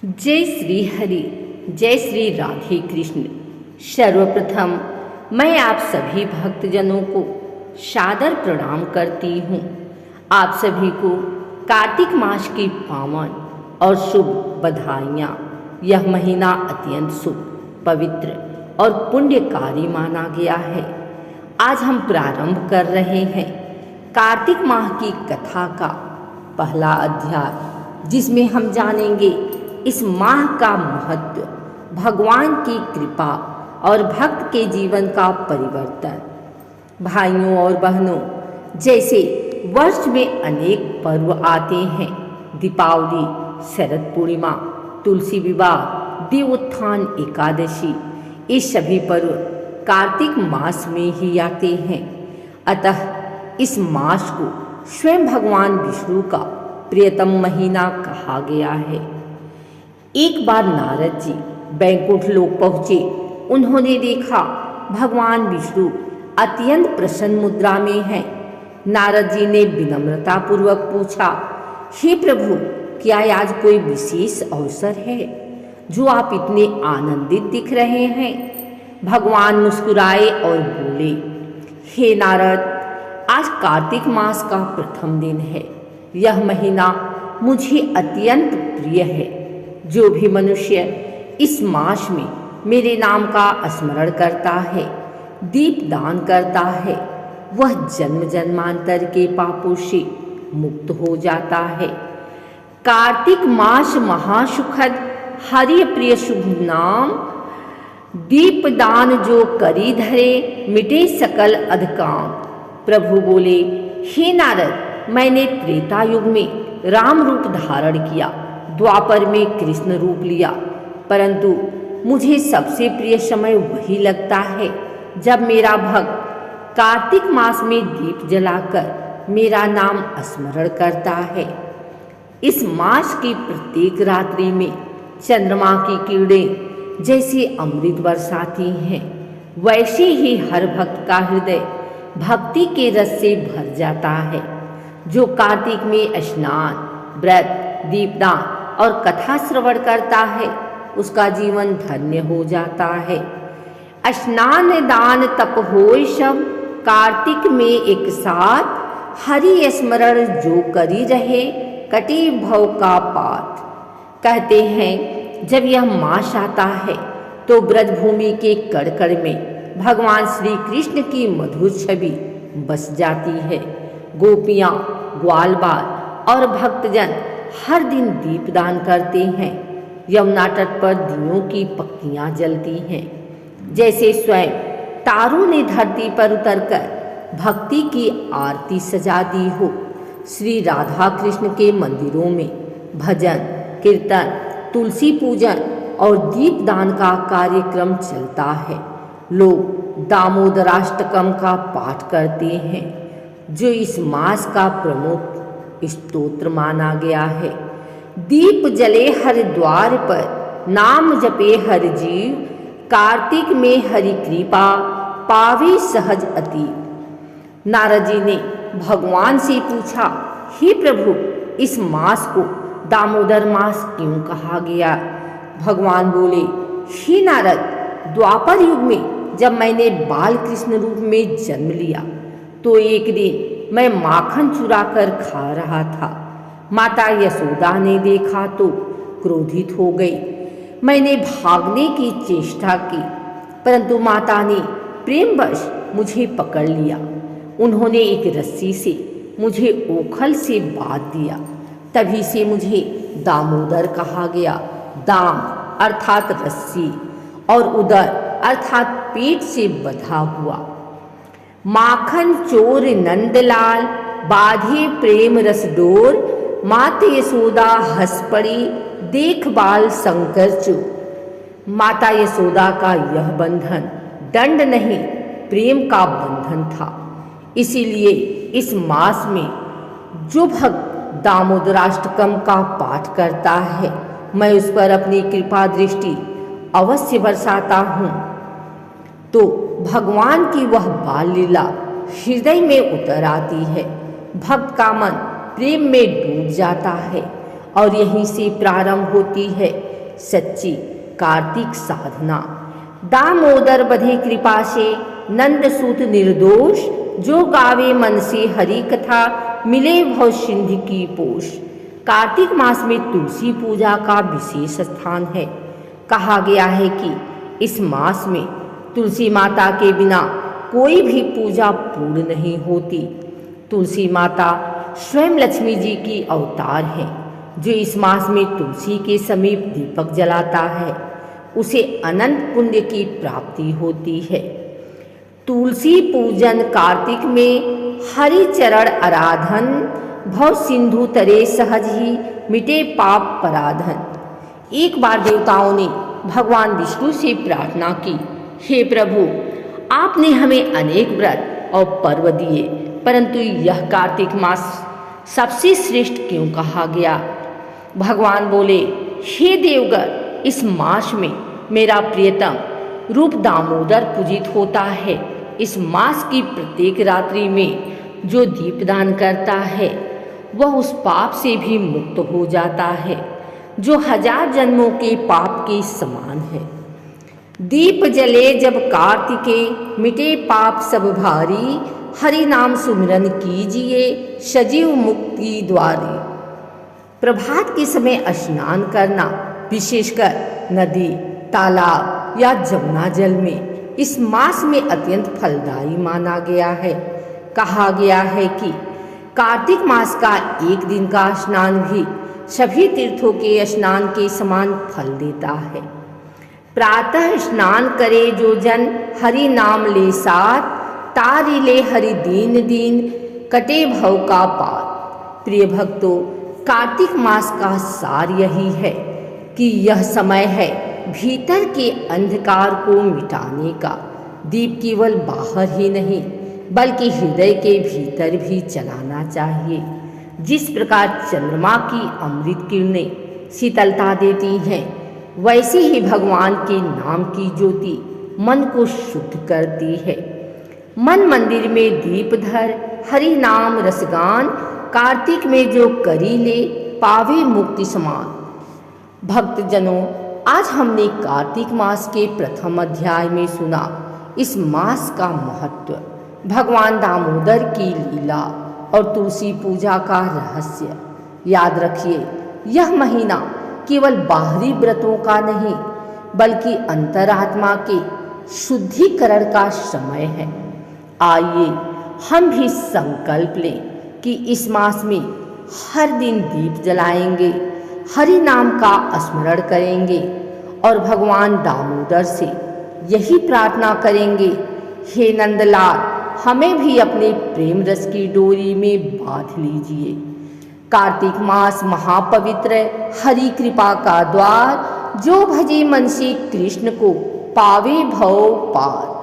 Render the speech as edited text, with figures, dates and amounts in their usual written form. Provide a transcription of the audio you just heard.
जय श्री हरि। जय श्री राधे कृष्ण। सर्वप्रथम मैं आप सभी भक्तजनों को सादर प्रणाम करती हूँ। आप सभी को कार्तिक मास की पावन और शुभ बधाइयाँ। यह महीना अत्यंत शुभ, पवित्र और पुण्यकारी माना गया है। आज हम प्रारंभ कर रहे हैं कार्तिक माह की कथा का पहला अध्याय, जिसमें हम जानेंगे इस माह का महत्व, भगवान की कृपा और भक्त के जीवन का परिवर्तन। भाइयों और बहनों, जैसे वर्ष में अनेक पर्व आते हैं, दीपावली, शरद पूर्णिमा, तुलसी विवाह, देवोत्थान एकादशी, ये सभी पर्व कार्तिक मास में ही आते हैं। अतः इस मास को स्वयं भगवान विष्णु का प्रियतम महीना कहा गया है। एक बार नारद जी बैकुंठ लोक पहुँचे। उन्होंने देखा भगवान विष्णु अत्यंत प्रसन्न मुद्रा में हैं। नारद जी ने विनम्रता पूर्वक पूछा, हे प्रभु, क्या आज कोई विशेष अवसर है जो आप इतने आनंदित दिख रहे हैं? भगवान मुस्कुराए और बोले, हे नारद, आज कार्तिक मास का प्रथम दिन है। यह महीना मुझे अत्यंत प्रिय है। जो भी मनुष्य इस मास में मेरे नाम का स्मरण करता है, दीप दान करता है, वह जन्म जन्मांतर के पापों से मुक्त हो जाता है। कार्तिक मास महासुखद, हरि प्रिय शुभ नाम, दीप दान जो करी धरे, मिटे सकल अधकाम। प्रभु बोले, हे नारद, मैंने त्रेता युग में राम रूप धारण किया, द्वापर में कृष्ण रूप लिया, परंतु मुझे सबसे प्रिय समय वही लगता है जब मेरा भक्त कार्तिक मास में दीप जलाकर मेरा नाम स्मरण करता है। इस मास की प्रत्येक रात्रि में चंद्रमा की किरणें जैसे अमृत बरसाती हैं, वैसे ही हर भक्त का हृदय भक्ति के रस से भर जाता है। जो कार्तिक में स्नान, व्रत, दीपदान और कथा श्रवण करता है, उसका जीवन धन्य हो जाता है। स्नान दान तप होय सब, कार्तिक में एक साथ, हरि स्मरण जो करी रहे, कटे भव का पात। कहते हैं जब यह मास आता है तो ब्रजभूमि के कण कण में भगवान श्री कृष्ण की मधुर छवि बस जाती है। गोपियाँ, ग्वाल बाल और भक्तजन हर दिन दीपदान करते हैं। यमुना तट पर दियों की पक्तियाँ जलती हैं, जैसे स्वयं तारों ने धरती पर उतरकर भक्ति की आरती सजा दी हो। श्री राधा कृष्ण के मंदिरों में भजन, कीर्तन, तुलसी पूजन और दीपदान का कार्यक्रम चलता है। लोग दामोदराष्टकम का पाठ करते हैं, जो इस मास का प्रमुख स्तोत्र माना गया है। दीप जले हर द्वार पर, नाम जपे हर जीव, कार्तिक में हरि कृपा, पावे सहज अति। नारद जी ने भगवान से पूछा, हे प्रभु, इस मास को दामोदर मास क्यों कहा गया? भगवान बोले, हे नारद, द्वापर युग में जब मैंने बाल कृष्ण रूप में जन्म लिया तो एक दिन मैं माखन चुरा कर खा रहा था। माता यशोदा ने देखा तो क्रोधित हो गई। मैंने भागने की चेष्टा की, परंतु माता ने प्रेमवश मुझे पकड़ लिया। उन्होंने एक रस्सी से मुझे ओखल से बांध दिया। तभी से मुझे दामोदर कहा गया। दाम अर्थात रस्सी और उदर अर्थात पेट से बंधा हुआ। माखन चोर नंदलाल, बाधे प्रेम रस डोर, मात यशोदा हंस पड़ी, देख बाल शंकर चुप। माता यशोदा का यह बंधन दंड नहीं, प्रेम का बंधन था। इसीलिए इस मास में जो भक्त दामोदराष्टकम का पाठ करता है, मैं उस पर अपनी कृपा दृष्टि अवश्य बरसाता हूँ, तो भगवान की वह बाल लीला हृदय में उतर आती है। भक्त का मन प्रेम में डूब जाता है और यहीं से प्रारंभ होती है सच्ची कार्तिक साधना। दामोदर बधे कृपा से नंद सूत निर्दोष, जो गावे मन से हरि कथा मिले भव सिंधु की पोष। कार्तिक मास में तुलसी पूजा का विशेष स्थान है। कहा गया है कि इस मास में तुलसी माता के बिना कोई भी पूजा पूर्ण नहीं होती। तुलसी माता स्वयं लक्ष्मी जी की अवतार है। जो इस मास में तुलसी के समीप दीपक जलाता है उसे अनंत पुण्य की प्राप्ति होती है। तुलसी पूजन कार्तिक में हरि चरण आराधन, भव सिंधु तरे सहज ही मिटे पाप पराधन। एक बार देवताओं ने भगवान विष्णु से प्रार्थना की, हे प्रभु, आपने हमें अनेक व्रत और पर्व दिए, परंतु यह कार्तिक मास सबसे श्रेष्ठ क्यों कहा गया? भगवान बोले, हे देवगर, इस मास में मेरा प्रियतम रूप दामोदर पूजित होता है। इस मास की प्रत्येक रात्रि में जो दीपदान करता है वह उस पाप से भी मुक्त हो जाता है जो 1000 जन्मों के पाप के समान है। दीप जले जब कार्तिके, मिटे पाप सब भारी, हरि नाम सुमिरन कीजिए, सजीव मुक्ति द्वारी। प्रभात के समय स्नान करना, विशेषकर नदी, तालाब या जमुना जल में, इस मास में अत्यंत फलदायी माना गया है। कहा गया है कि कार्तिक मास का एक दिन का स्नान भी सभी तीर्थों के स्नान के समान फल देता है। प्रातः स्नान करे जो जन, हरि नाम ले साथ, तारी ले हरि दीन दीन, कटे भव का पार। प्रिय भक्तों, कार्तिक मास का सार यही है कि यह समय है भीतर के अंधकार को मिटाने का। दीप केवल बाहर ही नहीं बल्कि हृदय के भीतर भी जलाना चाहिए। जिस प्रकार चंद्रमा की अमृत किरणें शीतलता देती हैं, वैसे ही भगवान के नाम की ज्योति मन को शुद्ध करती है। मन मंदिर में दीप धर, हरि नाम रसगान, कार्तिक में जो करी ले, पावे मुक्ति समान। भक्तजनों, आज हमने कार्तिक मास के प्रथम अध्याय में सुना इस मास का महत्व, भगवान दामोदर की लीला और तुलसी पूजा का रहस्य। याद रखिए, यह महीना केवल बाहरी व्रतों का नहीं बल्कि अंतरात्मा के शुद्धिकरण का समय है। आइए हम भी संकल्प लें कि इस मास में हर दिन दीप जलाएंगे, हरि नाम का स्मरण करेंगे और भगवान दामोदर से यही प्रार्थना करेंगे, हे नंदलाल, हमें भी अपने प्रेम रस की डोरी में बांध लीजिए। कार्तिक मास महापवित्र, हरि कृपा का द्वार, जो भजे मन से कृष्ण को पावे भव पार।